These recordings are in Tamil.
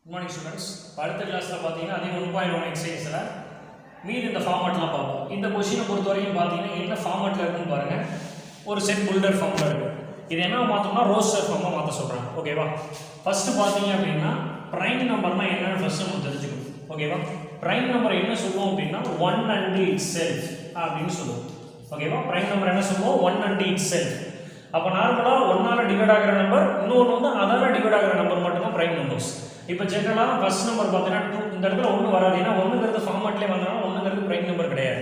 Good morning students. அடுத்த கிளாஸ்ல பாத்தீங்கன்னா அதே 1.1 எக்ஸர்சைஸ்ல மீதி இந்த ஃபார்மட்லாம் பார்ப்போம். இந்த क्वेश्चனை பொறுத்தவரைக்கும் பாத்தீங்கன்னா என்ன ஃபார்மட்ல இருக்குன்னு பாருங்க. ஒரு செட் பில்டர் ஃபார்ம்ல இருக்கு. இது என்ன மாத்தணும்னா ரோஸ்டர் ஃபார்மா மாத்த சொல்றாங்க. ஓகேவா? ஃபர்ஸ்ட் பாத்தீங்க அப்படினா பிரைம் நம்பர்னா என்னன்னு ஃபர்ஸ்ட் நம்ம தெரிஞ்சுக்கணும். ஓகேவா? பிரைம் நம்பர் என்ன சொல்லுவோம் அப்படினா 1 and itself அப்படினு சொல்லுவோம். ஓகேவா? பிரைம் நம்பர் என்ன சொல்லுவோம் 1 and itself. அப்ப நார்மலா 1 ஆல டிவைட் ஆகுற நம்பர் இன்னொரு வந்து அதால டிவைட் ஆகுற நம்பர் மட்டும் தான் பிரைம் நம்பர்ஸ். இப்போ ஜெனரலா ஃபர்ஸ்ட் நம்பர் பார்த்தீங்கன்னா 2 இந்த இடத்துல 1 வராது ஏன்னா 1ங்கிறது ஃபார்மட்லயே வந்தனால 1ங்கிறது பிரைம் நம்பர் கிடையாது.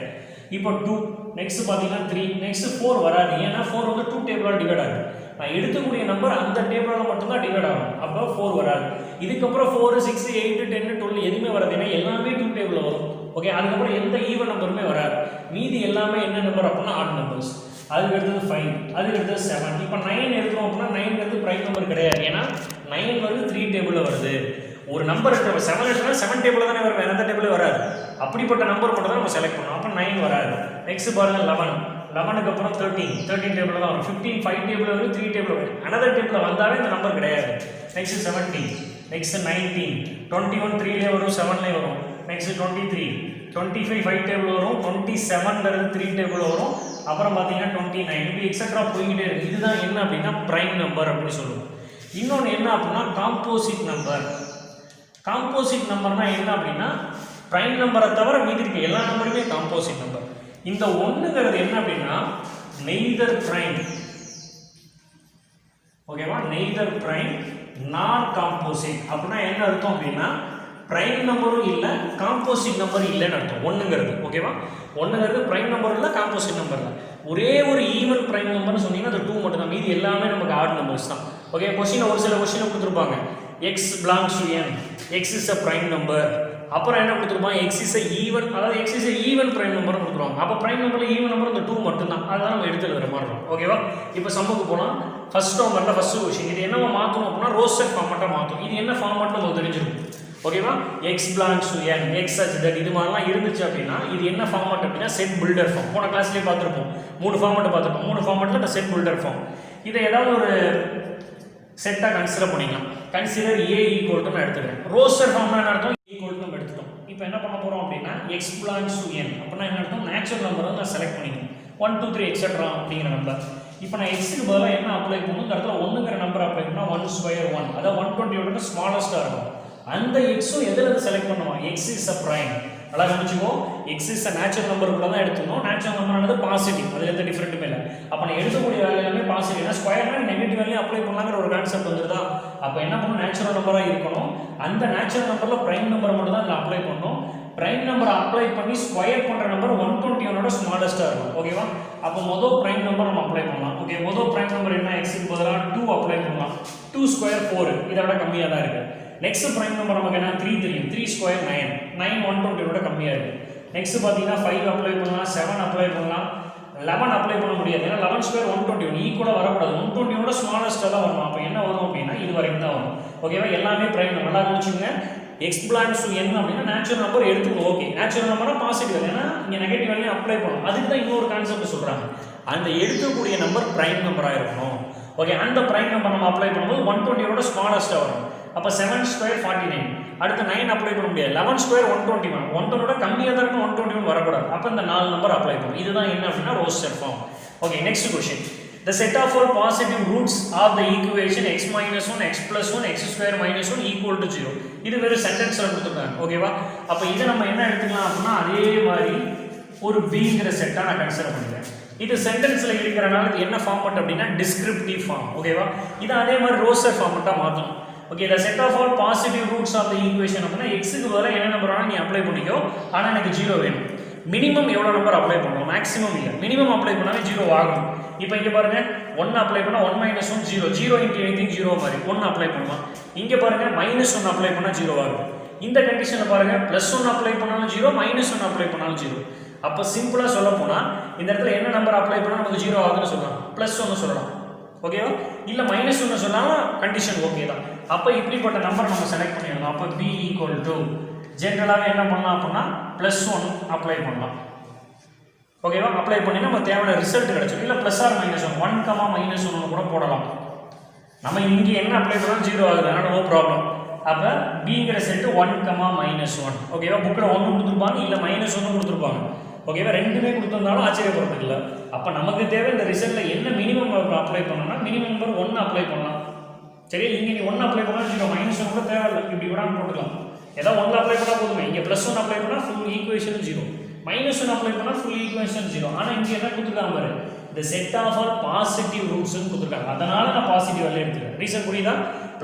இப்போ 2 நெக்ஸ்ட் பாத்தீங்கன்னா 3 நெக்ஸ்ட் 4 வராது ஏன்னா 4 வந்து 2 டேபிளால டிவைட் ஆகுது. நான் எடுக்கக்கூடிய நம்பர் அந்த டேபிளால மட்டும் தான் டிவைட் ஆகும். அப்போ 4 வராது. இதுக்கு அப்புறம் 4 6 8 10 12 எதுமே வராது ஏன்னா எல்லாமே 2 டேபிள்ல வரும். ஓகே அதுக்கு அப்புறம் எந்த ஈவன் நம்பருமே வராது. மீதி எல்லாமே என்ன நம்பர் அப்படினா ஆட் நம்பர்ஸ். அதுக்கு அடுத்து 5 அதுக்கு அடுத்து 7. இப்போ 9 எடுக்கிறோம் அப்படினா 9ங்கிறது பிரைம் நம்பர் கிடையாது ஏன்னா 9 வந்து 3 டேபிள்ல வருது. ஒரு நம்பர் இருக்கிற 7 எடுத்தா 7 டேபிள்ல தானே வரும் வேற எந்த டேபிள்ல வராது. அப்படிப்பட்ட நம்பர் மட்டும் தான் நம்ம செலக்ட் பண்ணனும். அப்ப 9 வராது. நெக்ஸ்ட் பாருங்க 11 11க்கு அப்புறம் 13 டேபிள்ல தான் வரும். 15 5 டேபிள்ல வரும் 3 டேபிள்ல வரும். another டேபிள்ல வந்தாவே இந்த நம்பர் கிடையாது. நெக்ஸ்ட் 17 நெக்ஸ்ட் 19 21 3 ல வரும் 7 ல வரும். நெக்ஸ்ட் 23 25 5 டேபிள் வரும். 27ங்கிறது 3 டேபிள் வரும். அப்புறம் பாத்தீங்கன்னா 29 இப்படி எக்ஸெட்ரா போயிட்டே இருக்கு. இதுதான் என்ன அப்படினா பிரைம் நம்பர் அப்படி சொல்லுவோம். இன்னொன்னு என்ன அப்படினா காம்போசிட் நம்பர். காம்போசிட் நம்பர்னா என்ன அப்படினா பிரைம் நம்பரை தவிர மீதி இருக்க எல்லா நம்பருமே காம்போசிட் நம்பர். இந்த 1ங்கிறது என்ன அப்படினா நெய்தர் பிரைம். ஓகேவா நெய்தர் பிரைம் நாட் காம்போசிட். அப்படினா என்ன அர்த்தம் அப்படினா பிரைம் நம்பரும் இல்ல காம்போசிட் நம்பர் இல்லன்னு அர்த்தம் 1ங்கிறது. ஓகேவா 1ங்கிறது பிரைம் நம்பர் இல்ல காம்போசிட் நம்பர் இல்ல. ஒரே ஒரு ஈவன் பிரைம் நம்பர்னு சொன்னீங்கன்னா அது 2 மட்டும் தான். மீதி எல்லாமே நமக்கு ஆட் நம்பர்ஸ் தான். ஓகே क्वेश्चन ஒரு சில क्वेश्चन கொடுத்திருப்பாங்க. x belongs to n, x is a prime number. அப்புறம் என்ன கொடுத்திருப்பாங்க x is a even, அதாவது x is a even prime number கொடுத்துருவாங்க. அப்ப prime numberல even number இந்த 2 மட்டும் தான். அத நம்ம எடுத்து எழுதுற மாதிரி இருக்கும். ஓகேவா? இப்போ சம்முக்கு போலாம். ஃபர்ஸ்ட் நம்பர்ல ஃபர்ஸ்ட் क्वेश्चन இது என்னவா மாத்தணும் அப்படினா ரோஸ்டர் ஃபார்மட்டா மாத்தணும். இது என்ன ஃபார்மட்னு உங்களுக்கு தெரிஞ்சிருக்கும். ஓகேவா x belongs to n, x such that இது மாதிரிலாம் இருந்துச்சு அப்படினா இது என்ன ஃபார்மட் அப்படினா செட் பில்டர் ஃபார்ம். போன கிளாஸ்லயே பார்த்திருப்போம். 3 ஃபார்மட் பார்த்திருப்போம். 3 ஃபார்மட்ல இந்த செட் பில்டர் ஃபார்ம். இத ஏதாவது ஒரு செட்டா கன்சிடர் பண்ணிக்கலாம். கன்சிடர் a ஈக்குவல் டு நான் எடுத்துக்கிறேன். ரோஸ்டர் ஃபார்ம்னா என்ன அர்த்தம் ஈக்குவல் டு நம்ம எடுத்துட்டோம். இப்போ என்ன பண்ண போறோம் அப்படினா x belongs to n அப்படினா என்ன அர்த்தம் நேச்சுரல் நம்பரை நான் செலக்ட் பண்ணிக்கணும். 1 2 3 எக்ஸெட்ரா அப்படிங்கிற நம்பர். இப்போ நான் x க்கு பதிலா என்ன அப்ளை பண்ணனும்? இந்த இடத்துல 1ங்கிற நம்பர் அப்ளை பண்ணா 1 ஸ்கொயர் 1. அதாவது 120 ஓட ஸ்மாலஸ்டா இருக்கும். அந்த x எதுல இருந்து செலக்ட் பண்ணுவோம்? x is a prime. நல்லா கவனிச்சுக்கோ x is a natural number கூட தான் எடுத்துக்கணும். natural number ஆனது பாசிட்டிவ். அதுல எந்த டிஃபரண்ட்மே இல்ல. அப்ப நான் எடுக்கக்கூடிய வேல்யூ எல்லாமே பாசிட்டிவ். ஏன்னா ஸ்கொயர்னா நெகட்டிவ் வேல்யூ அப்ளை பண்ணலாம்ங்கற ஒரு கான்செப்ட் வந்துருதா? அப்ப என்ன பண்ணனும்? நேச்சுரல் நம்பரா இருக்கணும். அந்த நேச்சுரல் நம்பர்ல பிரைம் நம்பர் மட்டும் தான் அப்ளை பண்ணனும். பிரைம் நம்பர் அப்ளை பண்ணி ஸ்கொயர் பண்ற நம்பர் 121 ஓட ஸ்மாலஸ்டா இருக்கும். ஓகேவா? அப்ப முதல் பிரைம் நம்பர் நம்ம அப்ளை பண்ணலாம். ஓகே முதல் பிரைம் நம்பர் என்ன? x க்கு பதிலா 2 அப்ளை பண்ணலாம். 2 ஸ்கொயர் 4 இத விட கம்மியா தான் இருக்கு. நெக்ஸ்ட் பிரைம் நம்பர் நமக்கு என்ன 3 தெரியும். 3 ஸ்கொயர் 9 9 120 விட கம்மியா இருக்கு. நெக்ஸ்ட் பாத்தீங்கன்னா 5 அப்ளை பண்ணலாம், 7 அப்ளை பண்ணலாம், 11 அப்ளை பண்ண முடியாது. ஏன்னா 11 ஸ்கொயர் 121 ஈக்குவலா வரக்கூடாது. 120 ஓட ஸ்மாலஸ்டா தான் வரும். அப்ப என்ன வரும் அப்படினா இது வரைக்கும் தான் வரும். ஓகேவா? எல்லாமே பிரைம் நம்பர். நல்லா கவனிச்சுங்க. x belongs to n அப்படினா நேச்சுரல் நம்பர் எடுத்துக்கணும். ஓகே நேச்சுரல் நம்பர்னா பாசிட்டிவ். ஏன்னா இங்க நெகட்டிவ் வேல்யூ அப்ளை பண்ணனும். அதுக்கு தான் இன்னொரு கான்செப்ட் சொல்றாங்க. அந்த எடுக்கக்கூடிய நம்பர் பிரைம் நம்பரா இருக்கணும். ஓகே அந்த பிரைம் நம்பர் நம்ம அப்ளை பண்ணும்போது 120 ஓட ஸ்மாலஸ்டா வரும். அப்ப 7 ஸ்கொயர் 49. அடுத்து 9 அப்ளை பண்ண முடியாது. 11 ஸ்கொயர் 121. 120 ஓட கம்மியா தான் இருக்கும். 121 வரக்கூடாது. அப்ப இந்த 4 நம்பர் அப்ளை பண்ணனும். இதுதான் என்ன அப்படினா roster form. Okay next question. The set of all positive roots of the equation x minus 1 x plus 1 x square minus 1 equal to 0. இது வேற சென்டென்ஸ்ல கொடுத்திருக்காங்க. ஓகேவா? அப்ப இத நம்ம என்ன எடுத்துக்கலாம் அப்படினா அதே மாதிரி ஒரு bங்கிற செட்டா நான் கன்சிடர் பண்ணிக்கிறேன். இது சென்டென்ஸ்ல இருக்கிறனால இது என்ன ஃபார்மட் அப்படினா டிஸ்கிரிப்டிவ் ஃபார்ம். ஓகேவா? இது அதே மாதிரி ரோஸ்டர் ஃபார்மட்டா மாத்தணும். Okay the set of all positive roots of the equation அப்படினா x க்கு பதிலா என்ன நம்பர் வேணா நீ அப்ளை பண்ணிக்கோ. ஆனா எனக்கு 0 வேணும். மினிமம் எவ்வளவு நம்பர் அப்ளை பண்ணனும்? மேக்ஸिमम இல்ல. மினிமம் அப்ளை பண்ணாலே 0 ஆகும். இப்போ இங்க பாருங்க 1 அப்ளை பண்ணா 1 - 1 0 0 * anything 0 மாதிரி 1 அப்ளை பண்ணலாம். இங்க பாருங்க -1 அப்ளை பண்ணா 0 ஆகும். இந்த கண்டிஷன்ல பாருங்க +1 அப்ளை பண்ணாலும் 0 -1 அப்ளை பண்ணாலும் 0. அப்ப சிம்பிளா சொல்ல போனா இந்த இடத்துல என்ன நம்பர் அப்ளை பண்ணா நமக்கு 0 ஆகுதுன்னு சொல்லலாம். +1 சொல்லலாம். ஓகேவா? இல்ல -1 சொன்னாலும் கண்டிஷன் ஓகே தான். அப்ப இப்படிப்பட்ட நம்பர் நம்ம செலக்ட் பண்ணிடலாம். அப்ப b = ஜெனரலாவே என்ன பண்ணலாம் அப்படினா +1 அப்ளை பண்ணலாம். ஓகேவா? அப்ளை பண்ணி நம்ம தேவையான ரிசல்ட் கிடைச்சிடும். இல்ல +or -1 1, -1 கூட போடலாம். நம்ம இங்க என்ன அப்ளை பண்ணாலும் 0 ஆகுது. அதனால நோ ப்ராப்ளம். அப்போ பிங்கிற செட்டு 1, -1 ஓகேவா. புக்கில் 1 கொடுத்துருப்பாங்க, இல்லை -1 கொடுத்துருப்பாங்க ஓகேவா. ரெண்டுமே கொடுத்துருந்தாலும் ஆச்சரியப்படுறதுக்கு இல்லை. அப்போ நமக்கு தேவை இந்த ரிசல்ட்டில் என்ன மினிமம் அப்ளை பண்ணணும்னா மினிமம் நம்பர் 1 அப்ளை பண்ணலாம். சரி, இங்கே நீ 1 அப்ளை பண்ணால் வச்சுக்கோ, -1 கூட தேவையில்லை, இப்படி கூட போட்டுக்கலாம். ஏதாவது 1 அப்ளை பண்ணால் போதுமே. இங்கே +1 அப்ளை பண்ணால் ஃபுல் ஈக்குவேஷன் 0, -1 அப்ளை பண்ணால் ஃபுல் ஈக்குவேஷன் 0. ஆனால் இங்கே என்ன கொடுத்துருக்காங்க பாரு, இந்த செட் ஆஃப் ஆல் பாசிட்டிவ் ரூட்ஸ்னு கொடுத்துருக்காங்க. அதனால நான் பாசிட்டிவ் வேல்யூ எடுத்துக்கிறேன். ரீசன் புரியுதா?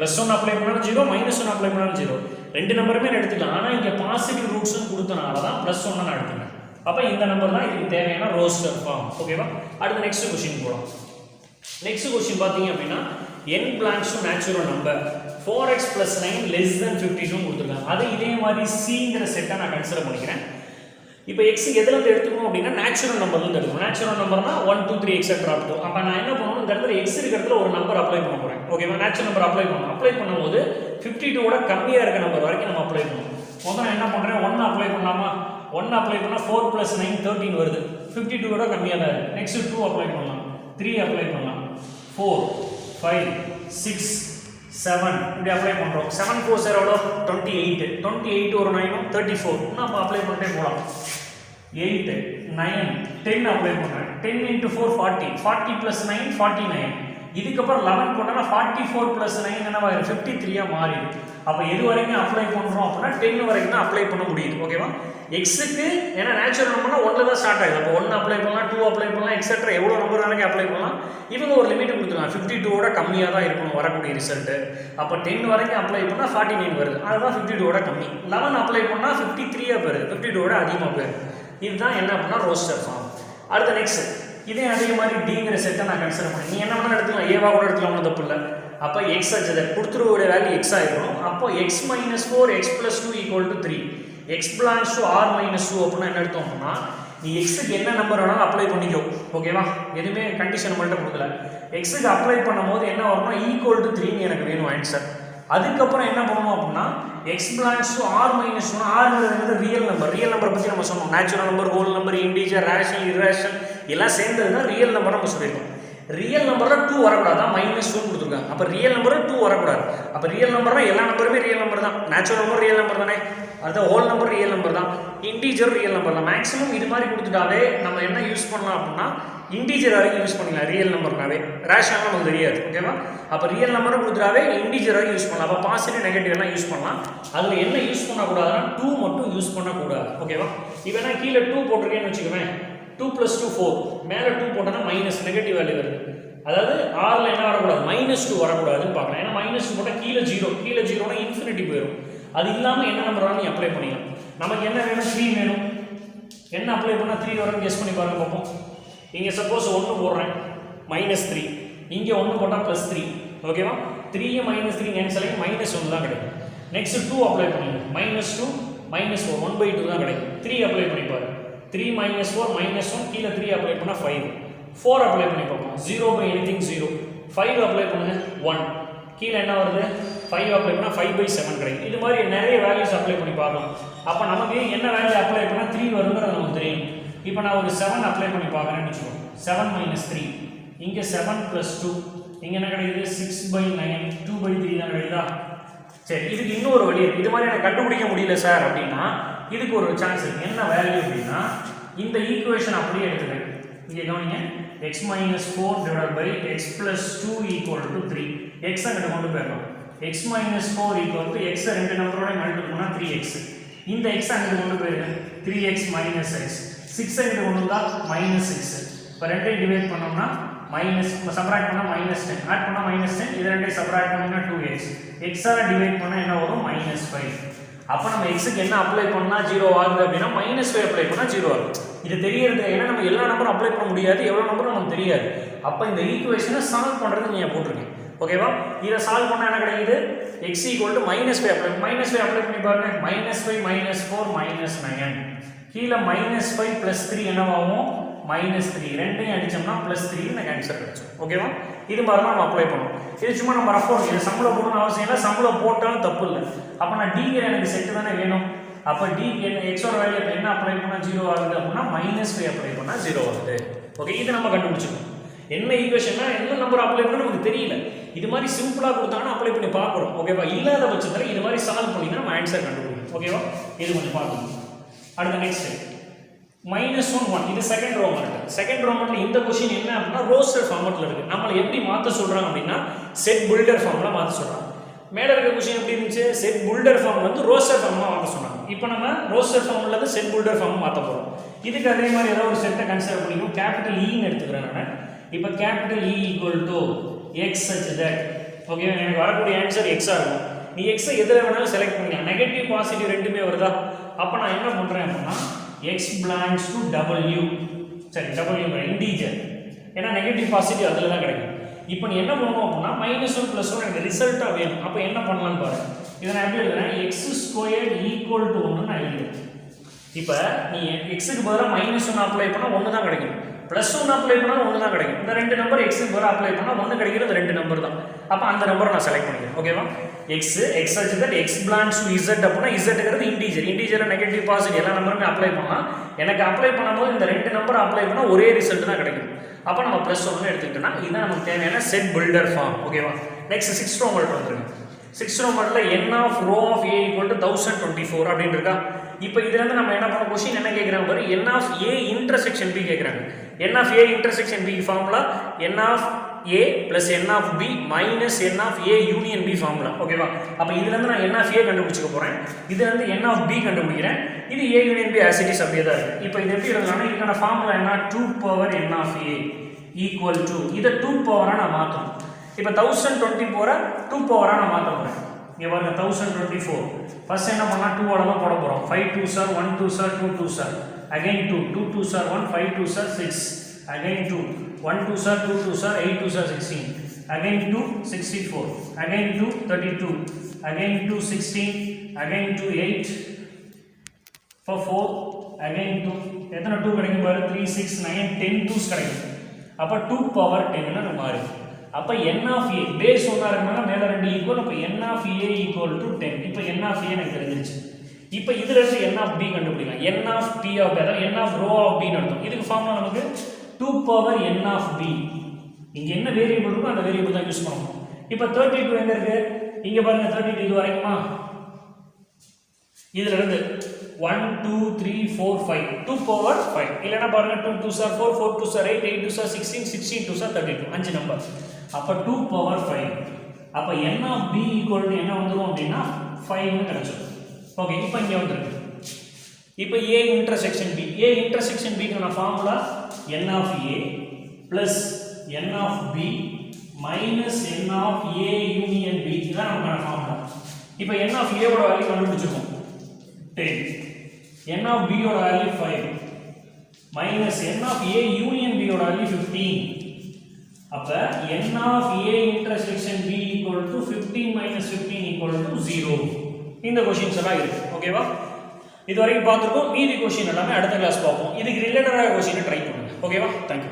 +1 அப்ளை பண்ணாலும் 0, -1 அப்ளை பண்ணாலும் 0, ரெண்டு நம்பருமே நான் எடுத்துக்கலாம். ஆனால் இங்கே பாசிட்டிவ் ரூட்ஸ்னு கொடுத்தனால தான் +1 நான் எடுத்துக்கிறேன். அப்போ இந்த நம்பர் தான் இதுக்கு தேவையான ரோஸ்டர் ஃபார்ம் ஓகேவா. அடுத்து நெக்ஸ்ட் கொஸ்டின் போகலாம். நெக்ஸ்ட் கொஸ்டின் பார்த்தீங்க அப்படின்னா n belongs to natural number 4x + 9 less than 52 கொடுத்துருக்காங்க. அது இதே மாதிரி சிங்கிற செட்டை நான் கன்சிடர் பண்ணிக்கிறேன். இப்போ எக்ஸ் எதில் எடுத்துக்கணும் அப்படின்னா நேச்சுரல் நம்பர்லேருந்து எடுக்கணும். நேச்சுரல் நம்பர்னா 1, 2, 3 எக்ஸெட்ரா அப் டு. அப்போ நான் என்ன பண்ணணும், இந்த இடத்துல எக்ஸ் இருக்கிறதுல ஒரு நம்பர் அப்ளை பண்ண போகிறேன் ஓகேவா. நேச்சுரல் நம்பர் அப்ளை பண்ணணும். அப்ளை பண்ணும்போது 52 கம்மியாக இருக்க நம்பர் வரைக்கும் நம்ம அப்ளை பண்ணணும். முதல்ல நான் என்ன பண்ணுறேன், 1 அப்ளை பண்ணலாமா. 1 அப்ளை பண்ணால் 4 + 9 13 வருது. 52 கம்மியாக தான் இருக்குது. நெக்ஸ்ட் 2 அப்ளை பண்ணலாம், 3 அப்ளை பண்ணலாம், 4, 5, 6, 7 இப்படி அப்ளை பண்ணுறோம். 7 4 0 28, 28 ஒரு 9 34 நம்ம அப்ளை பண்ணிட்டே போகலாம். 8, 9, 10 அப்ளை பண்ணுறேன். 10 × 4 40, 40 + 9 49. இதுக்கப்புறம் 11 போட்டோன்னா 44 + 9 என்னவா 53 மாறிடுது. அப்போ எது வரைக்கும் அப்ளை பண்ணுறோம் அப்படின்னா 10 வரைக்கும் தான் அப்ளை பண்ண முடியுது ஓகேவா. எக்ஸுக்கு ஏன்னா நேச்சுரல் நம்பர்னா 1 தான் ஸ்டார்ட் ஆகுது. அப்போ 1 அப்ளை பண்ணலாம், 2 அப்ளை பண்ணலாம், எக்ஸெட்ரா எவ்வளோ நம்பர் வரைக்கும் அப்ளை பண்ணலாம். இவங்க ஒரு லிமிட் கொடுத்துருக்காங்க, 52 கம்மியாக தான் இருக்கணும் வரக்கூடிய ரிசல்ட்டு. அப்போ 10 வரைக்கும் அப்ளை பண்ணால் 49 வருது, அதுதான் 52 கம்மி. 11 அப்ளை பண்ணால் 53 போயிருது, 52 அதிகமாக போயிருது. இதுதான் என்ன அப்படின்னா ரோஸ்டர் ஃபார்ம். அடுத்த நெக்ஸ்ட் இதே அதே மாதிரி டிங்கிற செட்டை நான் கன்சிடர் பண்ணி நீ என்ன வேணாலும் எடுத்துக்கலாம், ஏவா கூட எடுத்துக்கலாம், ஒன்றும் தப்பு இல்லை. அப்போ எக்ஸ் ஆச்சு கொடுத்துருவோட வேல்யூ எக்ஸ் ஆகிடும். அப்போ x - 4 x + 2 = 3. x belongs to r - 2 அப்படின்னா என்ன எடுத்தோம் அப்படின்னா நீ எக்ஸுக்கு என்ன நம்பர் வேணாலும் அப்ளை பண்ணிக்கோ ஓகேவா. எதுவுமே கண்டிஷன் நம்மள்ட்ட கொடுக்கல. எக்ஸுக்கு அப்ளை பண்ணும்போது என்ன வரும்னா =3 எனக்கு வேணும் ஆன்சர். அதுக்கப்புறம் என்ன பண்ணணும் அப்படின்னா x belongs to r - 1. r real number. Real number பற்றி நம்ம சொன்னோம். Natural number, whole number, integer, rational, irrational எல்லாம் சேர்ந்தது தான் ரியல் நம்பர் நம்ம சொல்லியிருக்கோம். ரியல் நம்பரில் 2 வரக்கூடாது, தான் -2 கொடுத்துருக்காங்க. அப்போ ரியல் நம்பரில் 2 வரக்கூடாது. அப்போ ரியல் நம்பர்னா எல்லா நம்பருமே ரியல் நம்பர் தான். நேச்சுரல் நம்பர் ரியல் நம்பர் தானே, அதுதான் ஹோல் நம்பர் ரியல் நம்பர் தான், இன்டீஜர் ரியல் நம்பர் தான். மேக்ஸிமம் இது மாதிரி கொடுத்துட்டாவே நம்ம என்ன யூஸ் பண்ணலாம் அப்படின்னா இன்டீஜர் வரைக்கும் யூஸ் பண்ணிக்கலாம். ரியல் நம்பர்னாவே ரேஷனல் நமக்கு தெரியாது ஓகேவா. அப்போ ரியல் நம்பரும் கொடுத்துட்டாவே இன்டீஜர் வரைக்கும் யூஸ் பண்ணலாம். அப்போ பாசிட்டிவ் நெகட்டிவ் எல்லாம் யூஸ் பண்ணலாம். அதில் என்ன யூஸ் பண்ணக்கூடாதுன்னா 2 மட்டும் யூஸ் பண்ணக்கூடாது ஓகேவா. இப்போ நான் கீழே 2 போட்டிருக்கேன்னு வச்சுக்கோவேன், 2 + 2 4, மேலே 2 போட்டோன்னா மைனஸ் நெகட்டிவ் வேல்யூ வருது. அதாவது ஆரில் என்ன வரக்கூடாது, -2 வரக்கூடாதுன்னு பார்க்கலாம். ஏன்னா -2 போட்டால் கீழே 0, கீழே 0னா இன்ஃபினிட்டி போயிடும். அது இல்லாமல் என்ன நம்பர் வேணும் நீ அப்ளை பண்ணிக்கலாம். நமக்கு என்ன வேணும், 3 வேணும். என்ன அப்ளை பண்ணால் 3 வரும் கெஸ் பண்ணி பாருங்க பார்ப்போம். இங்கே சப்போஸ் 1 போடுறேன், -3. இங்கே 1 போட்டால் +3 ஓகேவா. 3 -3 கேன்சல் ஆகி -1 தான் கிடைக்கும். நெக்ஸ்ட் 2 அப்ளை பண்ணுங்க, -2 -4 1/2 தான் கிடைக்கும். 3 அப்ளை பண்ணி பாரு, 3 - 4 -1 கீழே 3 அப்ளை பண்ணால் 5. 4 அப்ளை பண்ணி பார்ப்போம், 0/anything 0. 5 அப்ளை பண்ணுங்க 1, கீழே என்ன வருது 5 அப்ளை பண்ணால் 5/7 கிடைக்கும். இது மாதிரி நிறைய வேல்யூஸ் அப்ளை பண்ணி பார்க்கலாம். அப்போ நமக்கு என்ன வேல்யூ அப்ளை பண்ணால் 3 வருங்கிறது நமக்கு தெரியும். இப்போ நான் ஒரு 7 அப்ளை பண்ணி பார்க்குறேன்னு வச்சுக்கோங்க, 7 - 3, இங்கே 7 + 2, இங்கே என்ன கிடைக்குது 6/9, 2/3 தான் கிடைக்குதா. சரி, இதுக்கு இன்னொரு வழி இருக்குது. இது மாதிரி எனக்கு கண்டுபிடிக்க முடியல சார் அப்படின்னா இதுக்கு ஒரு சான்ஸ் இருக்குது. என்ன வேல்யூ அப்படின்னா இந்த ஈக்குவேஷன் அப்படியே எடுத்துக்கிறேன். இங்கே கவனிங்க, x - 4 / x + 2 = 3. x அங்கிட்ட கொண்டு போயிடலாம். x - 4 x ரெண்டு நம்பரோட மல்டிபிள் பண்ணால் 3x. இந்த x அங்கிட்ட கொண்டு போயிடுங்க, 3x - x. 6 அங்கிட்ட கொண்டு வந்தால் -6. இப்போ ரெண்டையும் டிவைட் பண்ணோம்னா சப்ராக்ட் பண்ணால் -10, ஆட் பண்ணால் -10, இது ரெண்டையும் சப்ராக்ட் பண்ணிங்கன்னா 2x. எக்ஸால் டிவைட் பண்ணால் என்ன வரும் -5. அப்போ நம்ம எக்ஸுக்கு என்ன அப்ளை பண்ணால் 0 ஆகுது அப்படின்னா -5 அப்ளை பண்ணால் 0 ஆகும். இது தெரியறது ஏன்னா நம்ம எல்லா நம்பரும் அப்ளை பண்ண முடியாது, எவ்வளோ நம்பரும் நமக்கு தெரியாது. அப்போ இந்த ஈக்குவேஷனை சால்வ் பண்ணுறது நீங்கள் போட்டிருக்கேன் ஓகேவா. இதை சால்வ் பண்ணால் என்ன கிடைக்குது, x = -5 அப்ளை -5 அப்ளை பண்ணி பாருங்க, -5 - 4 -9. கீழே -5 + 3 என்னவாகும் -3. ரெண்டையும் அடிச்சோம்னா +3 எனக்கு ஆன்சர் கிடைச்சிடும் ஓகேவா. இது மாதிரி தான் நம்ம அப்ளை பண்ணுவோம். இது சும்மா நம்ம ரஃப் ஒர்க், இது சம்பளம் போடணும்னு அவசியம் இல்லை, சம்பளம் போட்டாலும் தப்பு இல்லை. அப்போ நான் டிங்கிற எனக்கு செட்டு தானே வேணும். அப்போ டி எக்ஸோட வேல்யூ இப்போ என்ன அப்ளை பண்ணால் 0 ஆகுது அப்படின்னா -5 அப்ளை பண்ணால் 0 ஆகுது ஓகே. இது நம்ம கண்டுபிடிச்சிக்கணும். என்ன ஈக்குவேஷன்னா என்ன நம்பர் அப்ளை பண்ணால் நமக்கு தெரியல. இது மாதிரி சிம்பிளாக கொடுத்தாங்கன்னா அப்ளை பண்ணி பார்க்குறோம் ஓகேவா. இல்லாத பட்சத்தில் இது மாதிரி சால்வ் பண்ணி தான் நம்ம ஆன்சர் கண்டுபிடிக்கணும் ஓகேவா. இது கொஞ்சம் பார்க்கணும். அடுத்த நெக்ஸ்ட் -1 இது செகண்ட் ரோமன்ட். செகண்ட் ரோமன்ட்ல இந்த கொஸ்டின் என்ன அப்படின்னா ரோஸ்டர் ஃபார்மட்ல இருக்கு. நம்மளை எப்படி மாற்ற சொல்றாங்க அப்படின்னா செட் பில்டர் ஃபார்ம்ல மாற்ற சொல்றாங்க. மேல இருக்க கொஸ்டின் எப்படி இருந்துச்சு, செட் பில்டர் ஃபார்ம் வந்து ரோஸ்டர் ஃபார்ம்ல மாற்ற சொன்னாங்க. இப்போ நம்ம ரோஸ்டர் ஃபார்ம்ல இருந்து செட் பில்டர் ஃபார்ம் மாற்ற போறோம். இதுக்கு அதே மாதிரி ஏதாவது ஒரு செட்டை கன்சிடர் பண்ணிக்கணும். கேபிட்டல் ஈன்னு எடுத்துக்கிறேன் நான். இப்போ capital E equal to X such that okay, எனக்கு வரக்கூடிய ஆன்சர் எக்ஸா இருக்கும். நீ எக்ஸை எதில் வேணாலும் செலக்ட் பண்ணிக்கலாம். நெகட்டிவ் பாசிட்டிவ் ரெண்டுமே வருதா. அப்போ நான் என்ன பண்றேன் அப்படின்னா x belongs to w, சரி w இன்டிஜர், ஏன்னா நெகட்டிவ் பாசிட்டிவ் அதில் தான் கிடைக்கும். இப்போ நீ என்ன பண்ணணும் அப்படின்னா -1 +1 எனக்கு ரிசல்ட்டாக வேணும். அப்போ என்ன பண்ணலான்னு பாரு. இதை நான் எப்படி எழுதுறேன், x² = 1 நான் எழுதுறேன். இப்போ நீ எக்ஸுக்கு பதிலாக -1 அப்ளை பண்ணால் 1 தான் கிடைக்கும், +1 அப்ளை பண்ணால் 1 தான் கிடைக்கும். இந்த ரெண்டு நம்பர் எக்ஸுக்கு பதிலாக அப்ளை பண்ணால் 1 கிடைக்கிறது ரெண்டு நம்பர் தான். அப்போ அந்த நம்பரை நான் செலக்ட் பண்ணிக்கிறேன் ஓகேவா. எக்ஸ் ஆச்சு that X belongs to Z அப்படின்னா இசட்டுங்கிறது இன்டீஜர். இன்டீஜரில் நெகட்டிவ் பாசிட்டிவ் எல்லா நம்பருமே அப்ளை பண்ணலாம். எனக்கு அப்ளை பண்ணும்போது இந்த ரெண்டு நம்பரை அப்ளை பண்ணால் ஒரே ரிசல்ட் தான் கிடைக்கும். அப்போ நம்ம +1 எடுத்துக்கிட்டோம்னா இதுதான் நமக்கு தேவையான செட் பில்டர் ஃபார்ம் ஓகேவா. நெக்ஸ்ட் 6th ரோமன்ட் வந்துருங்க. 6th ரோமன்ட்ல n of ρ of a = 1024 அப்படின்னு இருக்கா. இப்போ இதுலேருந்து நம்ம என்ன பண்ண கொஸ்டின் என்ன கேட்குறாங்க பாரு, n of a intersection b கேட்குறாங்க. n of a intersection b formula n of a plus n of b minus n of a union b formula ஓகேவா. அப்போ இதுலேருந்து நான் n of a கண்டுபிடிச்சிக்க போகிறேன், இதுலேருந்து n of b கண்டுபிடிக்கிறேன். இது a union b as it is அப்படியே தான் இருக்குது. இப்போ இது எப்படி எழுதலாம்னா இதுக்கான ஃபார்முலா என்ன, 2 power n of a equal to இதை 2 பவராக நான் மாற்றணும். இப்போ 1024 2 பவராக நான் மாற்ற போகிறேன். இங்கே பாருங்க 1024 ஃபர்ஸ்ட் என்ன பண்ணால் 2 ஓட தான் போட போகிறோம். 5 2s are 1 2s are 2 2s are again 2 2 2s are 1 5 2s are 6 again 2 1 2s are 2 2s are 8 2s are 16 again 2 64 again 2 32 again 2 16 again 2 8 for 4 again 2 எத்தனை 2 கிடைக்கும் பாரு 3 6 9 10 2s கிடைக்கும். அப்போ 2 power 10 ன்னு மாறுது. அப்போ n of a பேஸ் 1 இருக்கனால மேல ரெண்டு ஈக்குவல். அப்போ n of a = 10. இப்போ n of a எனக்கு தெரிஞ்சிருச்சு. இப்போ இதுல இருந்து n of b கண்டுபிடிக்கலாம். n of p of அதாவது n of ρ of b ன்னு அர்த்தம். இதுக்கு ஃபார்முலா நமக்கு 2 power n of b. இங்க என்ன வேரியபிள் இருக்கோ அந்த வேரியபிள் தான் யூஸ் பண்ணணும். இப்போ 32 எங்க இருக்கு, இங்க பாருங்க 32 இது வரைக்குமா, இதுல இருந்து 1 2 3 4 5 2 power 5 இல்லனா பாருங்க 2 2s are 4 4 2s are 8 8 2s are 16 16 2s are 32 5 number. அப்ப 2 power 5. அப்ப n of b = என்ன வந்துரும் அப்படினா 5 ன்னு கிடைச்சிரும். ஓகே, இப்போ இங்க வந்துருக்கு. இப்போ a intersection b, a intersection b க்கான formula n of a plus n of b minus n of a union b இதான் நமக்கான ஃபார்முலா. இப்போ n of a ஓட வேல்யூ கண்டுபிடிச்சிருக்கோம் 10, n of b ஓட value 5 minus n of a union b ஓட வேல்யூ 15. அப்ப n of a intersection b = 15 minus 15 = 0. இந்த क्वेश्चंस எல்லாம் இருக்கு ஓகேவா. இதுவரைக்கும் பார்த்துருக்கோம். மீதி क्वेश्चन எல்லாமே அடுத்த கிளாஸ் பார்ப்போம். இதுக்கு ரிலேட்டடான क्वेश्चन ட்ரை பண்ணுங்க ஓகேவா. Thank you.